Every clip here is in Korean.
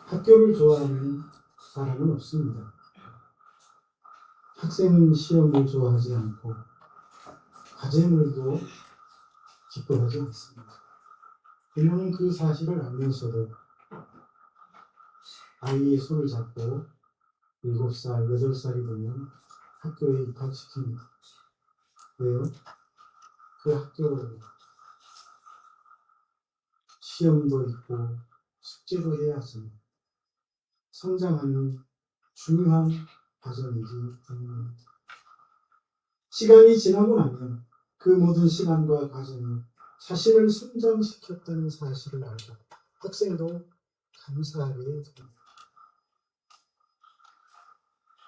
학교를 좋아하는 사람은 없습니다. 학생은 시험을 좋아하지 않고 과제물도 기뻐하지 않습니다. 부모는 그 사실을 알면서도 아이의 손을 잡고 7살, 8살이 되면 학교에 입학시킵니다. 왜요? 그 학교는 시험도 있고 숙제도 해야 하지만 성장하는 중요한 과정이기 때문입니다. 시간이 지나고 나면 그 모든 시간과 과정이 자신을 성장시켰다는 사실을 알고 학생도 감사하게 됩니다.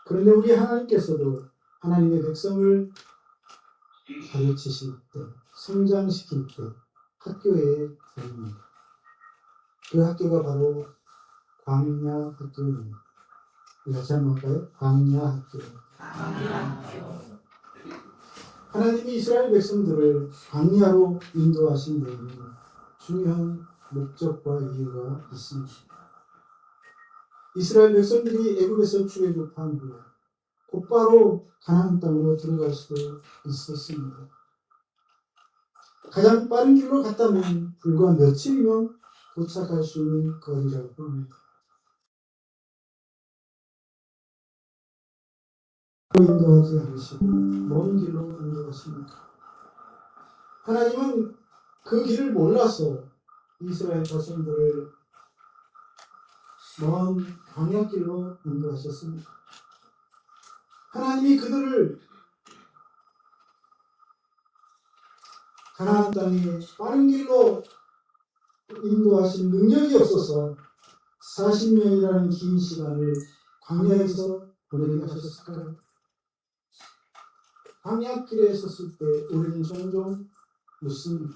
그런데 우리 하나님께서도 하나님의 백성을 가르치실 때, 성장시킬 때 학교에 보냅니다. 그 학교가 바로 광야 학교입니다. 다시 한번 할까요? 광야 학교. 하나님이 이스라엘 백성들을 광야로 인도하신 데에는 중요한 목적과 이유가 있습니다. 이스라엘 백성들이 애굽에서 출애굽한 후에 곧바로 가나안 땅으로 들어갈 수 있었습니다. 가장 빠른 길로 갔다면 불과 며칠이면 도착할 수 있는 거리라고 합니다. 인도하지 않으시고 먼 길로 인도하십니다. 하나님은 그 길을 몰라서 이스라엘 자손들을 먼 광야길로 인도하셨습니다. 하나님이 그들을 가나안 땅에 빠른 길로 인도하신 능력이 없어서 40년이라는 긴 시간을 광야에서 보내게 하셨을까요? 광야길에 섰을 때 우리는 종종 묻습니다.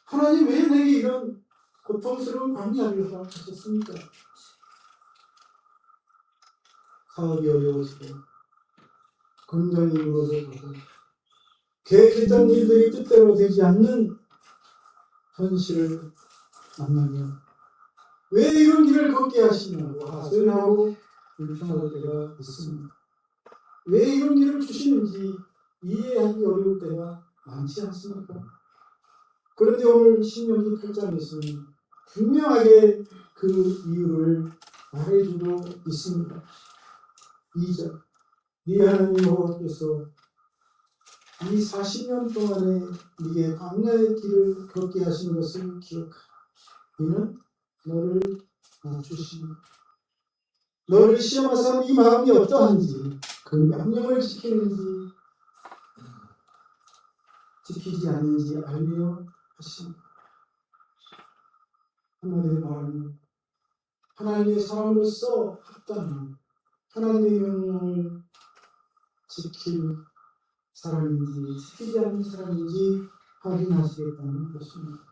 하나님 왜 내게 이런 고통스러운 광야를 허락하셨습니까? 사업이 어려워지고 건강이 무너져가고 계획했던 일들이 뜻대로 되지 않는 현실을 만나면 왜 이런 길을 걷게 하시냐고 하소연하고 불평할 때가 있습니다. 왜 이런 길을 주시는지 이해하기 어려울 때가 많지 않습니까? 그런데 오늘 신명기 8장에서는 분명하게 그 이유를 말해주고 있습니다. 2절 네 하나님 여호와께서 이 40년 동안에 네게 광야의 길을 걷게 하신 것을 기억하라. 이는 너를 낮추시니 너를 시험하사 네 마음이 어떠한지 그 명령을 지키는지 지키지 않는지 알려 하십니다. 한마디로 말하면 하나님의 사람으로서 합당한 하나님의 명령을 지킬 사람인지 지키지 않는 사람인지 확인하시겠다는 것입니다.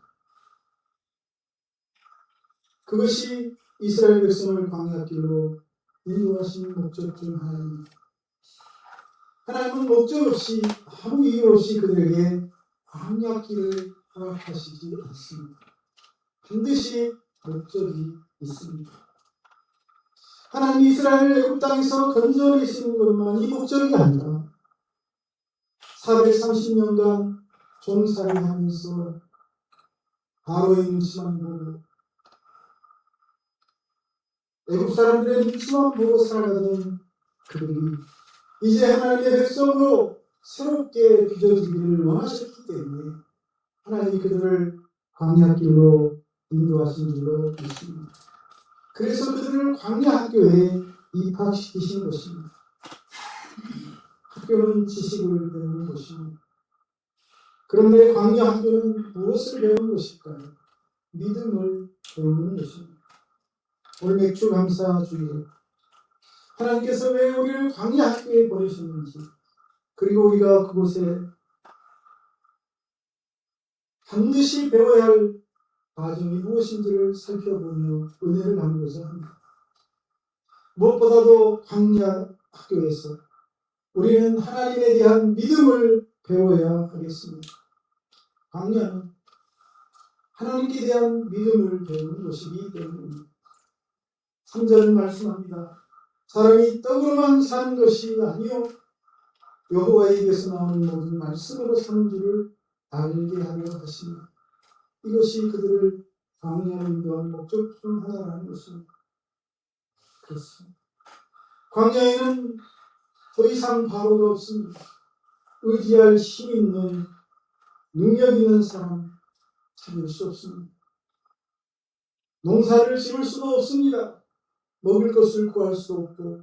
그것이 이스라엘 백성을 광야길로 인도하신 목적 중 하나입니다. 하나님은 목적 없이 아무 이유 없이 그들에게 광야길을 허락하시지 않습니다. 반드시 목적이 있습니다. 하나님 이스라엘을 애굽 땅에서 건져내시는 것만이 목적이 아니라 430년간 종살이하면서 바로의 눈치만 보고 애굽 사람들의 눈치만 보고 살아가던 그들이 이제 하나님의 백성으로 새롭게 빚어지기를 원하셨기 때문에 하나님이 그들을 광야길로 인도하신 줄로 믿습니다. 그래서 그들을 광야학교에 입학시키신 것입니다. 학교는 지식을 배우는 것입니다. 그런데 광야학교는 무엇을 배우는 것일까요? 믿음을 배우는 것입니다. 오늘 맥주감사 주일 하나님께서 왜 우리를 광야학교에 보내셨는지 그리고 우리가 그곳에 반드시 배워야 할 과정이 무엇인지를 살펴보며 은혜를 나누고자 합니다. 무엇보다도 광야 학교에서 우리는 하나님에 대한 믿음을 배워야 하겠습니다. 광야는 하나님께 대한 믿음을 배우는 것이기 때문입니다. 3절은 말씀합니다. 사람이 떡으로만 사는 것이 아니요 여호와의 입에서 나오는 모든 말씀으로 사는 줄을 알게 하려 하시니 이것이 그들을 광야로 인도한 목적 중 하나라는 것입니다. 그렇습니다. 광야에는 더 이상 바로가 없습니다. 의지할 힘 있는 능력 있는 사람 찾을 수 없습니다. 농사를 지을 수도 없습니다. 먹을 것을 구할 수도 없고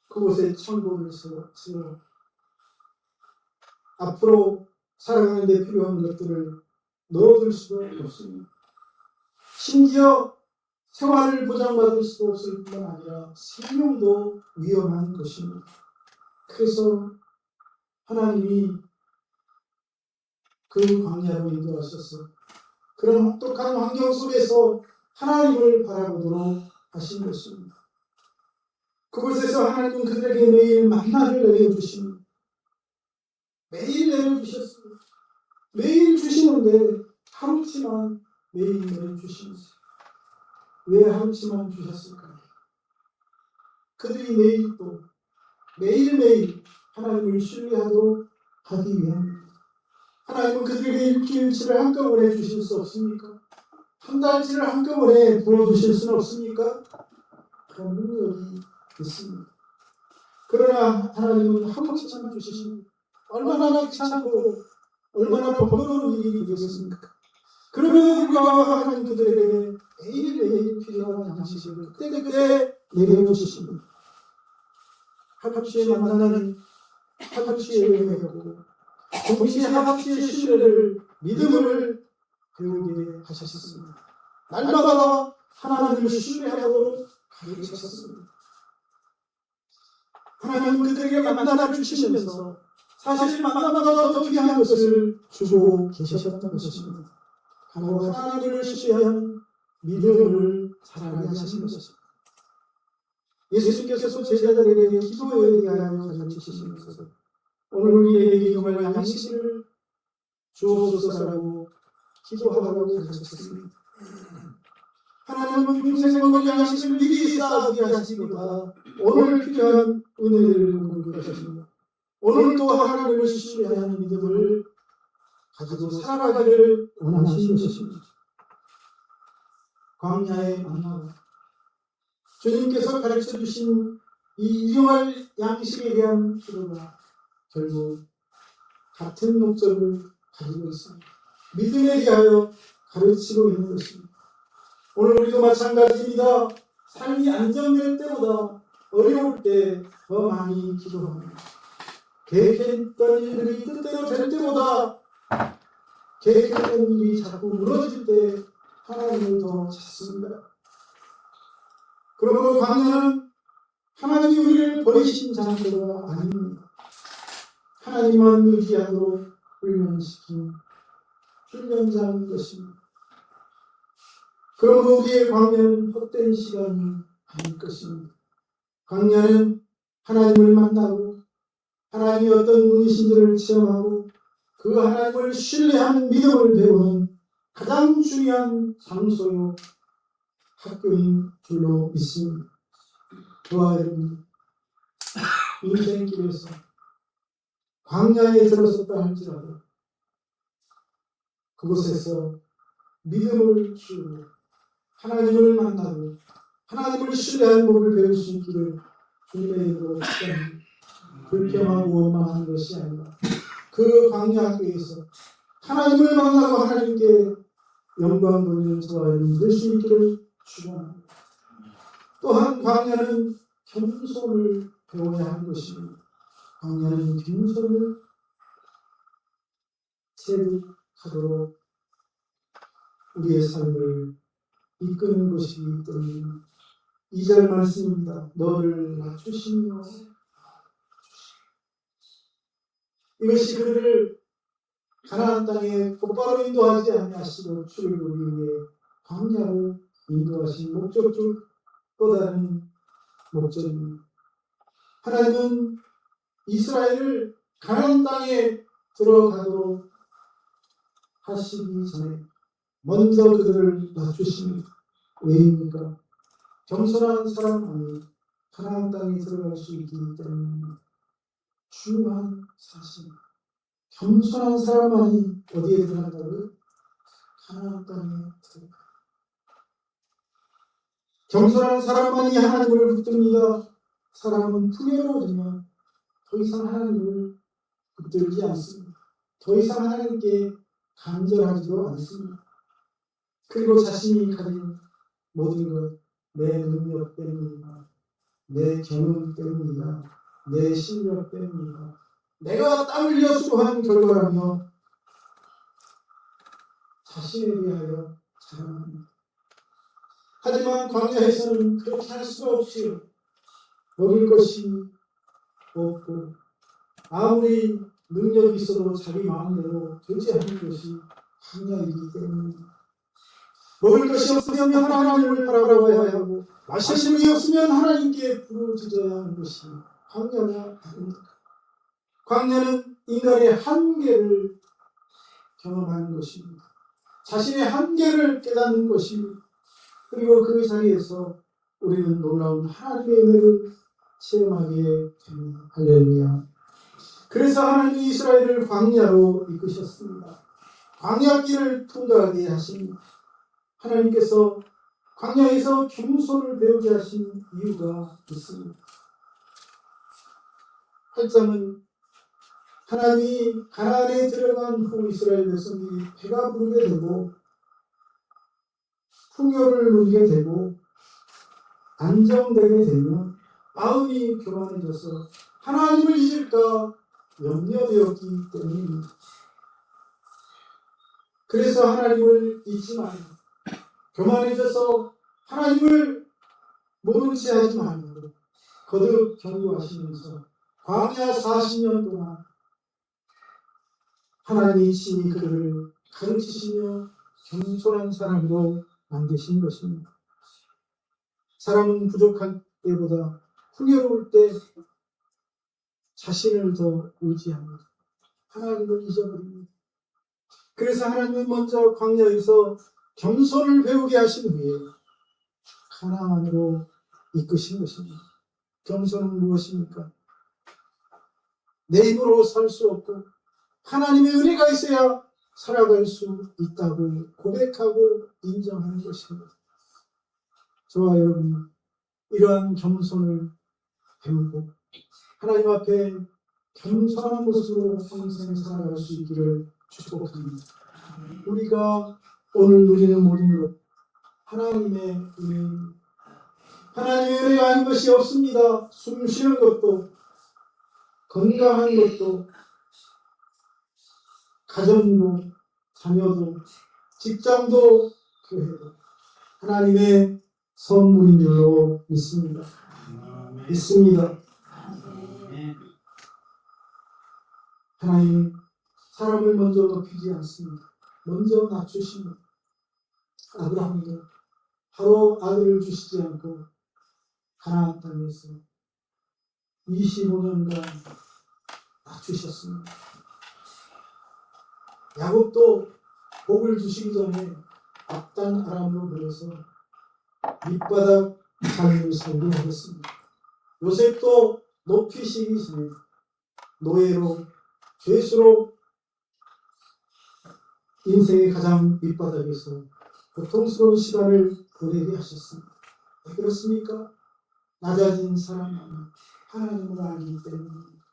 그곳에 창고를 세워 앞으로 살아가는 데 필요한 것들을 넣어둘 수도 없습니다. 심지어 생활을 보장받을 수도 없을 뿐만 아니라 생명도 위험한 것입니다. 그래서 하나님이 그 광야로 인도하셔서 그런 혹독한 환경 속에서 하나님을 바라보도록 하신 것입니다. 그곳에서 하나님은 그들에게 매일 만나를 내려주십니다. 매일 내려주셨습니다. 매일 주시는데 하루치만 매일 내려주시면서 왜 하루치만 주셨을까요? 그들이 매일 또 매일매일 하나님을 신뢰하도록 하기 위함입니다. 하나님은 그들에게 일주일치를 한꺼번에 주실 수 없습니까? 한 달치를 한꺼번에 부어주실 수는 없습니까? 그런 능력이 있습니다. 그러나 하나님은 하루치만 주시십니다. 얼마나 귀찮고 얼마나 번거로운 일이 되겠습니까? 그러면 불구하고 하나님 그들에게 매일매일 필요한 양식을 그때그때 내려주십니다. 하루치에 만나는 하루치의 은혜였고 동시에 하루치의 신뢰를 믿음을 배우게 하셨습니다. 날마다 하나님을 신뢰하도록 가르치셨습니다. 하나님은 그들에게 만나를 주시면서 사실 만나마다 더 귀한 것을 주고 계셨던 것입니다. 바로 하나님을 신뢰하는 믿음을 자라게 하신 것입니다. 예수님께서 제자들에게 기도에 대하여 가르치시면서 오늘 우리에게 정말 양식을 주옵소서라고 기도하라고 가르쳤습니다. 하나님은 평생 먹을 양식을 미리 쌓아두게 하시기보다 오늘 필요한 은혜를 공급하십니다. 오늘 또 하나님을 신뢰하는 믿음을 가지고 살아가기를 원하시는 것입니다. 광야의 만나 주님께서 가르쳐주신 이 일용할 양식에 대한 기도가 결국 같은 목적을 가지고 있습니다. 믿음에 대하여 가르치고 있는 것입니다. 오늘 우리도 마찬가지입니다. 삶이 안정될 때보다 어려울 때 더 많이 기도합니다. 계획했던 일들이 뜻대로 될 때보다 계획했던 일이 자꾸 무너질 때 하나님을 더 찾습니다. 그러므로 광야는 하나님이 우리를 버리신 장소가 아닙니다. 하나님만 의지하도록 훈련시킨 훈련장인 것입니다. 그러므로 우리의 광야는 헛된 시간이 아닐 것입니다. 광야는 하나님을 만나고 하나님이 어떤 분이신지를 체험하고 그 하나님을 신뢰하는 믿음을 배우는 가장 중요한 장소요 학교인 줄로 믿습니다. 저와 여러분 인생길에서 광야에 들어섰다 할지라도 그곳에서 믿음을 키우고 하나님을 만나고 하나님을 신뢰하는 법을 배울 수 있기를 주님의 이름으로 축원합니다. 불평하고 원망하는 것이 아니라 그 광야 학교에서 하나님을 만나고 하나님께 영광 돌리는 저와 여러분 될 수 있기를 축원합니다. 또한 광야는 겸손을 배워야 하는 것입니다. 광야는 겸손을 체득하도록 우리의 삶을 이끄는 것이기 때문입니다. 2절 말씀입니다. 너를 낮추시며 이것이 그들을 가나안 땅에 곧바로 인도하지 아니하시고 출애굽을 위해 광야로 인도하신 목적 중 또 다른 목적입니다. 하나님은 이스라엘을 가나안 땅에 들어가도록 하시기 전에 먼저 그들을 낮추십니다. 왜입니까? 겸손한 사람만이 가나안 땅에 들어갈 수 있기 때문에 중요한 사실. 겸손한 사람만이 어디에 들어간다고요? 가나안 땅에 들어가. 겸손한 사람만이 하나님을 붙듭니다. 사람은 풍요로워지면 더 이상 하나님을 붙들지 않습니다. 더 이상 하나님께 간절하지도 않습니다. 그리고 자신이 가진 모든 것, 내 능력 때문이다, 내 경험 때문이다, 내 실력 때문이다, 내가 땀 흘려 수고한 결과라며 자신에 대하여 자랑합니다. 하지만 광야에서는 그렇게 할 수가 없지요. 먹을 것이 없고 아무리 능력이 있어도 자기 마음대로 되지 않는 것이 광야이기 때문입니다. 먹을 것이 없으면 하나님을 바라봐야 하고 마실 물이 없으면 하나님께 부르짖어야 하는 것이 광야가 아닙니까? 광야는 인간의 한계를 경험하는 것입니다. 자신의 한계를 깨닫는 것입니다. 그리고 그 자리에서 우리는 놀라운 하나님의 은혜를 체험하게 됩니다. 할렐루야. 그래서 하나님이 이스라엘을 광야로 이끄셨습니다. 광야길을 통과하게 하십니다. 하나님께서 광야에서 겸손을 배우게 하신 이유가 있습니다. 8장은 하나님이 가나안에 들어간 후 이스라엘 백성들이 배가 부르게 되고 풍요를 누리게 되고 안정되게 되면 마음이 교만해져서 하나님을 잊을까 염려되었기 때문입니다. 그래서 하나님을 잊지 말고 교만해져서 하나님을 모른 채 하지 말고 거듭 경고하시면서 광야 40년 동안 하나님이 친히 그를 가르치시며 겸손한 사람으로 만드신 것입니다. 사람은 부족할 때보다 풍요로울 때 자신을 더 의지합니다. 하나님을 잊어버립니다. 그래서 하나님은 먼저 광야에서 겸손을 배우게 하신 후에 가나안으로 이끄신 것입니다. 겸손은 무엇입니까? 내 힘으로 살 수 없고 하나님의 은혜가 있어야 살아갈 수 있다고 고백하고 인정하는 것입니다. 저와 여러분, 이러한 겸손을 배우고 하나님 앞에 겸손한 모습으로 평생 살아갈 수 있기를 축복합니다. 우리가 오늘 누리는 모든 것 하나님의 은혜입니다. 하나님의 은혜가 아닌 것이 없습니다. 숨 쉬는 것도 건강한 것도 가정도 자녀도 직장도 교회도 하나님의 선물인 줄로 믿습니다. 믿습니다. 하나님 사람을 먼저 높이지 않습니다. 먼저 낮추십니다. 아브라함도 바로 아들을 주시지 않고 가나안 땅에서 25년간 낮추셨습니다. 야곱도 복을 주시기 전에 앞단 아람으로 보내서 밑바닥 삶을 살게 하셨습니다. 요셉도 높이시기 전에 노예로 죄수로 인생의 가장 밑바닥에서 고통스러운 시간을 보내게 하셨습니다. 왜 그렇습니까? 낮아진 사람은 하나님을 알기 때문입니다.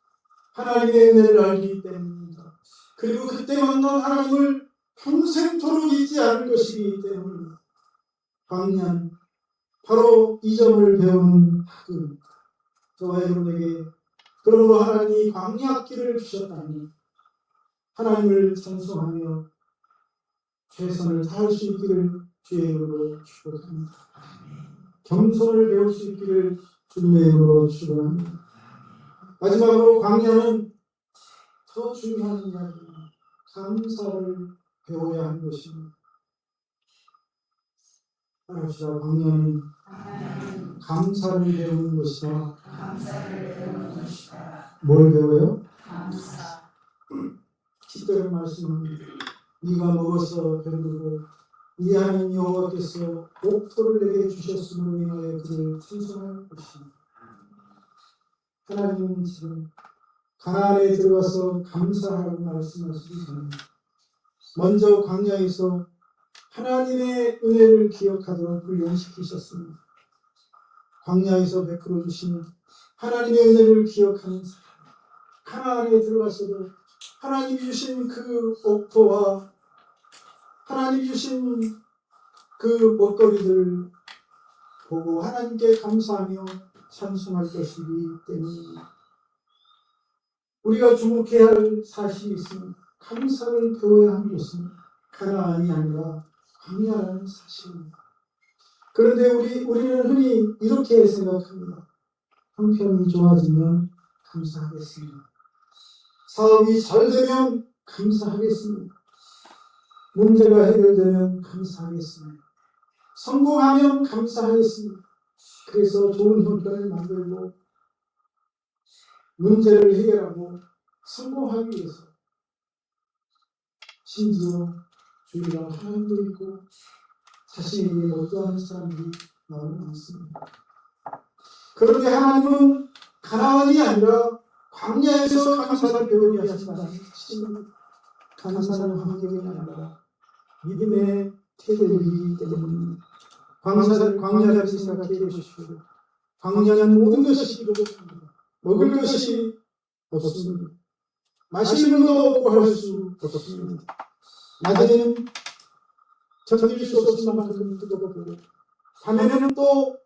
하나님의 은혜를 알기 때문입니다. 그리고 그때 만난 하나님을 평생토록 잊지 않을 것이기 때문입니다. 광야는 바로 이 점을 배우는 학교입니다. 저와 여러분에게 그러므로 하나님이 광야길을 주셨다니 하나님을 찬송하며 최선을 다할 수 있기를 주의 이름으로 축복합니다. 겸손을 배울 수 있기를 주님의 이름으로 축복합니다. 마지막으로 광야는 더 중요한 이야기입니다. 감사를 배워야 하는 것입니다. 따라합시다. 광야는 감사를 배우는 것이다. 뭘 배워요? 감사. 10절의 말씀은 네가 먹어서 배부르고 이 하나님 여호와께서 옥토를 내게 주셨음으로 인하여 그를 찬송할 것이니 하나님은 지금 가나안에 들어가서 감사하라고 말씀하시기 전에 먼저 광야에서 하나님의 은혜를 기억하도록 훈련시키셨습니다. 광야에서 베풀어 주신 하나님의 은혜를 기억하는 사람, 가나안에 들어가서도 하나님이 주신 그 옥토와 하나님이 주신 그 먹거리들 보고 하나님께 감사하며 찬송할 것이기 때문입니다. 우리가 주목해야 할 사실이 있습니다. 감사를 배워야 하는 것은 가나안이 아니라 광야라는 사실입니다. 그런데 우리는 흔히 이렇게 생각합니다. 형편이 좋아지면 감사하겠습니다. 사업이 잘 되면 감사하겠습니다. 문제가 해결되면 감사하겠습니다. 성공하면 감사하겠습니다. 그래서 좋은 형편을 만들고 문제를 해결하고 성공하기 위해서 심지어 주의가 하나님도 있고 자신에게 어떠한 사람들이 너무 많습니다. 그런데 하나님은 가나안이 아니라 광야에서 감사를 배우게 하신다는 사실입니다. 감사는 환경이 아니라 믿음의 태도이기 때문입니다. 광야를 생각해 보십시오. 광야는 모든 것이 부족합니다. 먹을 것이 없습니다. 마시는 것도 없고 할 수 없습니다. 낮에는 견딜 수 없을 만큼 뜨겁고 밤에는 또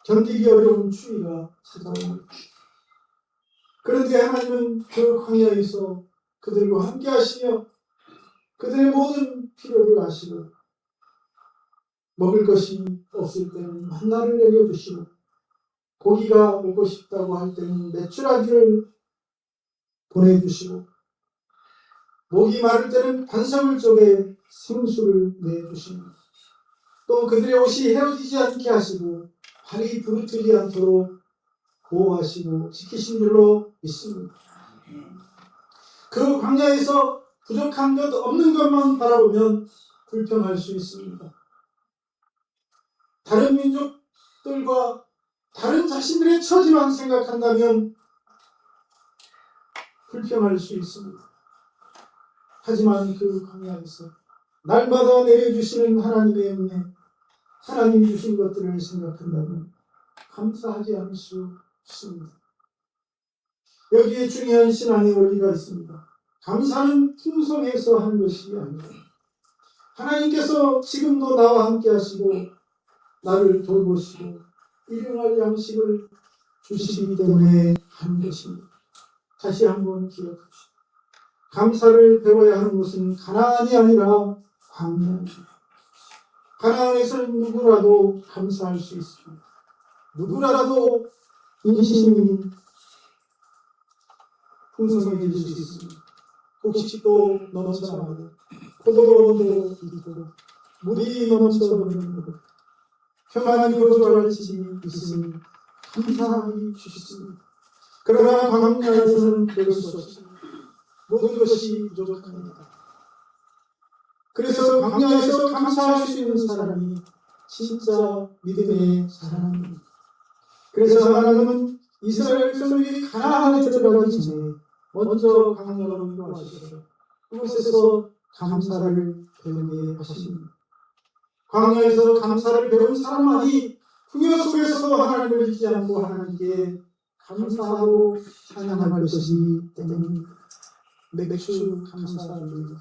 견디기 어려운 추위가 찾아옵니다. 그런데 하나님은 그 광야에서 그들과 함께 하시며 그들의 모든 필요를 아시고 먹을 것이 없을 때는 만나를 내려주시고 고기가 먹고 싶다고 할 때는 메추라기를 보내주시고 목이 마를 때는 반석을 쪼개 생수를 내주십니다. 또 그들의 옷이 헤어지지 않게 하시고 발이 부르트지 않도록 보호하시고 지키신 줄로 믿습니다. 그 광야에서 부족한 것 없는 것만 바라보면 불평할 수 있습니다. 다른 민족들과 다른 자신들의 처지만 생각한다면 불평할 수 있습니다. 하지만 그 광야에서 날마다 내려주시는 하나님의 은혜, 하나님이 주신 것들을 생각한다면 감사하지 않을 수 없습니다. 여기에 중요한 신앙의 원리가 있습니다. 감사는 풍성해서 하는 것이 아니라 하나님께서 지금도 나와 함께 하시고 나를 돌보시고 일용할 양식을 주시기 때문에 하는 것입니다. 다시 한번 기억합시다. 감사를 배워야 하는 것은 가나안이 아니라 광야입니다. 가나안에서는 누구라도 감사할 수 있습니다. 누구라도 인심이 풍성해질 수 있습니다. 곡식도 넘쳐나고 포도원도 있고 물이 넘쳐흐르고 평안히 거주할 집이 있으니 감사하기 쉽습니다. 그러나 광야에서는 그럴 수 없습니다. 모든 것이 부족합니다. 그래서 광야에서 감사할 수 있는 사람이 진짜 믿음의 사람입니다. 그래서 하나님은 이스라엘 백성들이 가나안에 들어가기 전에 먼저 광야로 인도하셔서 그곳에서 감사를 배우게 하십니다. 광야에서 감사를 배운 사람만이 풍요 속에서도 하나님을 잊지 않고 하나님께 감사하고 찬양할 것이기 때문입니다. 맥주 감사합니다.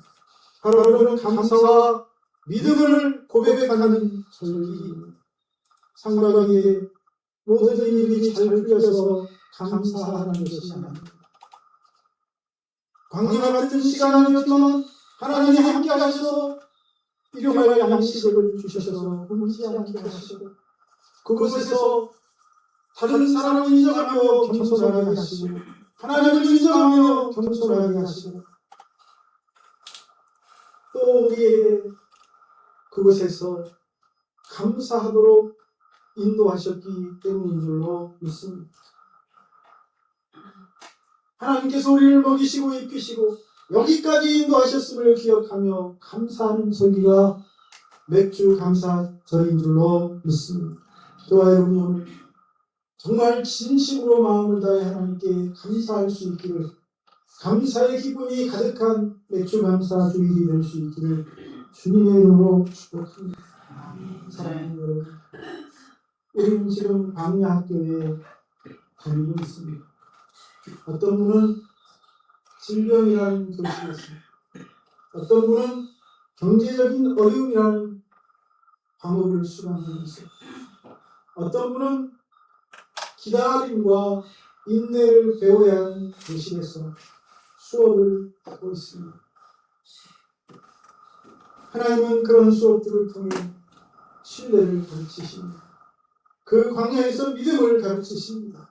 바로 그런 감사와 믿음을 고백하는 설교입니다. 상대방에게 모든 일이 잘 풀려서 감사하는 것이 아닙니다. 광야 같은 시간이었지만 하나님이 함께 하셔서 일용할 양식을 주셔서 굶지 않게 하시고 그곳에서 다른 사람을 인정하며 겸손하게 하시고 하나님을 인정하며 겸손하게 하시고 또 우리에게 그곳에서 감사하도록 인도하셨기 때문인 줄로 믿습니다. 하나님께서 우리를 먹이시고 입히시고 여기까지 인도하셨음을 기억하며 감사하는 설교가 맥주 감사절인 줄로 믿습니다. 저와 여러분이 오늘 정말 진심으로 마음을 다해 하나님께 감사할 수 있기를, 감사의 기분이 가득한 맥주 감사 주일이 될 수 있기를 주님의 이름으로 축복합니다. 사랑하는 여러분, 우리는 지금 광야 학교에 다니고 있습니다. 어떤 분은 질병이라는 교실에 있습니다. 어떤 분은 경제적인 어려움이라는 과목을 수강하고 있습니다. 어떤 분은 기다림과 인내를 배워야 하는 교실에서 수업을 하고 있습니다. 하나님은 그런 수업들을 통해 신뢰를 가르치십니다. 그 광야에서 믿음을 가르치십니다.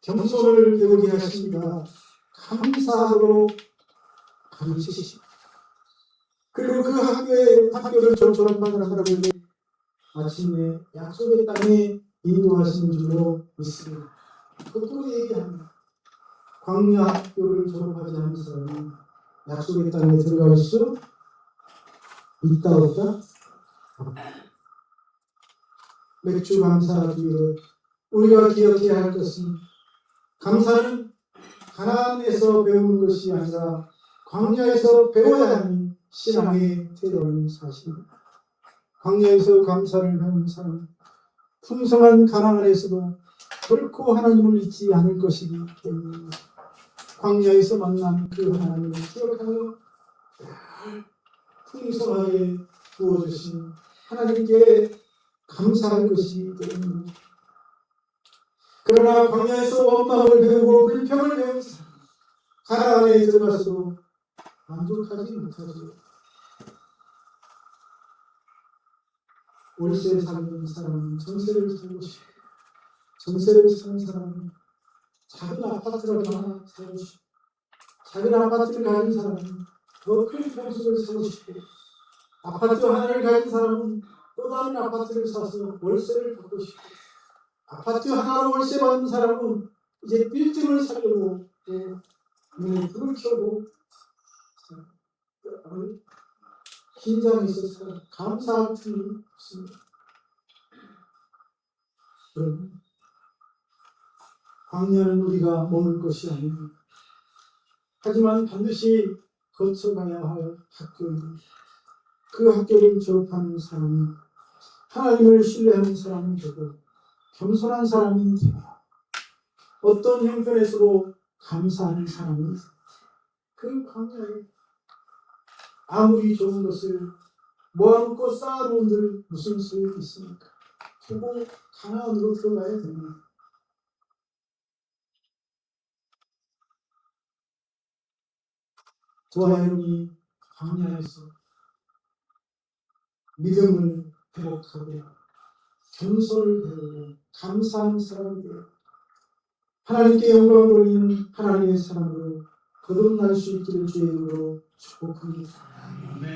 겸손을 배우게 하십니다. 감사로 가르치십니다. 그리고 그 학교를 졸업한 사람에게 마침내 약속의 땅에 인도하시는 줄로 믿습니다. 그것도 얘기합니다. 광야 학교를 졸업하지 않은 사람은 약속의 땅에 들어갈 수 있다 없다? 맥주 감사 주일에 우리가 기억해야 할 것은, 감사는 가나안에서 배우는 것이 아니라 광야에서 배워야 하는 신앙의 태도인 사실입니다. 광야에서 감사를 배운 사람은 풍성한 가나안에서도 결코 하나님을 잊지 않을 것이기 때문입니다. 광야에서 만난 그 하나님을 기억하며 풍성하게 부어주신 하나님께 감사할 것이기 때문입니다. 그러나 광야에서 원망을 배우고 불평을 배운 사람, 가나안에 들어가서도 만족하지 못하죠. 월세 사는 사람은 전세를 살고 싶고, 전세를 사는 사람은 작은 아파트를 하나 살고 싶고, 작은 아파트를 가진 사람은 더 큰 평수를 사고 싶고, 아파트 하나를 가진 사람은 또 다른 아파트를 사서 월세를 받고 싶고, 아파트 하나로 월세 받는 사람은 이제 빌딩을 사려고 눈에 불을 켜고 긴장해서 감사할 틈이 없습니다. 여러분, 광야는 우리가 머물 것이 아닙니다. 하지만 반드시 거쳐가야 할 학교입니다. 그 학교를 졸업하는 사람은 하나님을 신뢰하는 사람이 되고 겸손한 사람이 되고 어떤 형편에서도 감사하는 사람이 그 광야에 아무리 좋은 것을 모아놓고 쌓아놓은들 무슨 소용이 있습니까? 결국 가나안으로 들어가야 됩니다. 저와 여러분이 광야에서 믿음을 회복하고 겸손을 배우고 감사하는 사람이 되어 하나님께 영광 돌리는 하나님의 사람으로 거듭날 수 있기를 주의 이름으로 축복합니다.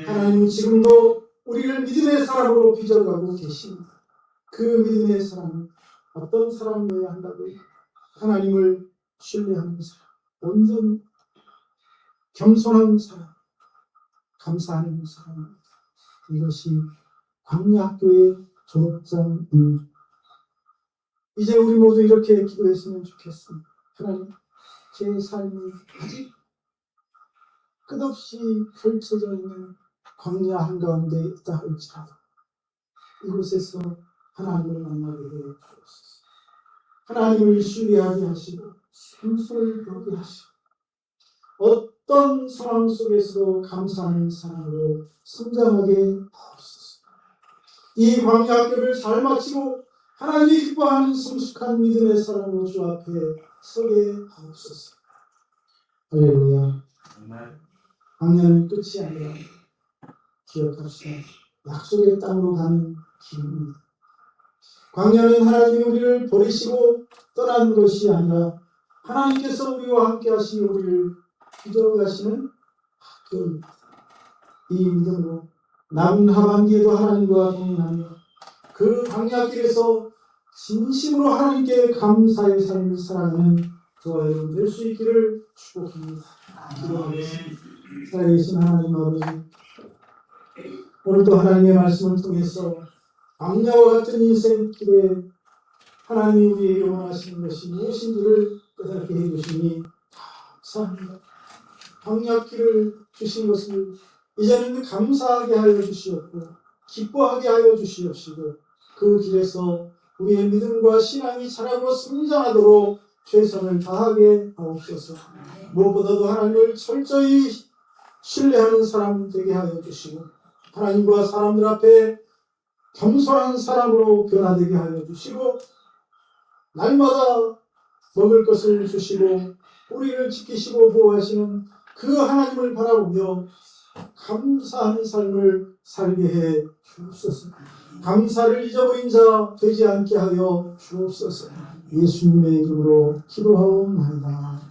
하나님은 지금도 우리를 믿음의 사람으로 빚어가고 계십니다. 그 믿음의 사람은 어떤 사람이어야 한다고요? 하나님을 신뢰하는 사람, 온전히 겸손한 사람, 감사하는 사람, 이것이 광야학교의 졸업장입니다. 이제 우리 모두 이렇게 기도했으면 좋겠습니다. 하나님, 제 삶이 아직 끝없이 펼쳐져 있는 광야 한가운데 있다 할지라도 이곳에서 하나님을 만나게 해 주옵소서. 하나님을 신뢰하게 하시고 겸손을 배우게 하시고 어떤 상황 속에서도 감사하는 사람으로 성장하게 하옵소서. 이 광야 학교를 잘 마치고 하나님이 기뻐하는 성숙한 믿음의 사람으로 주 앞에 서게 하옵소서. 할렐루야. 광야는 끝이 아니라 기억합시다. 약속의 땅으로 가는 길입니다. 광야는 하나님이 우리를 버리시고 떠난 것이 아니라 하나님께서 우리와 함께 하시니 우리를 빚어가시는 학교입니다. 이 믿음으로 남은 하반기에도 하나님과 동행하며 그 광야길에서 진심으로 하나님께 감사의 삶을 살아가는 저와 여러분 될 수 있기를 축복합니다. 기도하겠습니다. 살아계신 하나님 아버지, 오늘도 하나님의 말씀을 통해서 광야와 같은 인생길에 하나님이 우리에게 원하시는 것이 무엇인지를 깨닫게 해주시니 감사합니다. 광야길을 주신 것을 이제는 감사하게 하여 주시옵고 기뻐하게 하여 주시옵시고 그 길에서 우리의 믿음과 신앙이 자라고 성장하도록 최선을 다하게 하옵소서. 무엇보다도 하나님을 철저히 신뢰하는 사람 되게 하여 주시고 하나님과 사람들 앞에 겸손한 사람으로 변화되게 하여 주시고 날마다 먹을 것을 주시고 우리를 지키시고 보호하시는 그 하나님을 바라보며 감사하는 삶을 살게 해 주옵소서. 감사를 잊어버린 자 되지 않게 하여 주옵소서. 예수님의 이름으로 기도하옵나이다.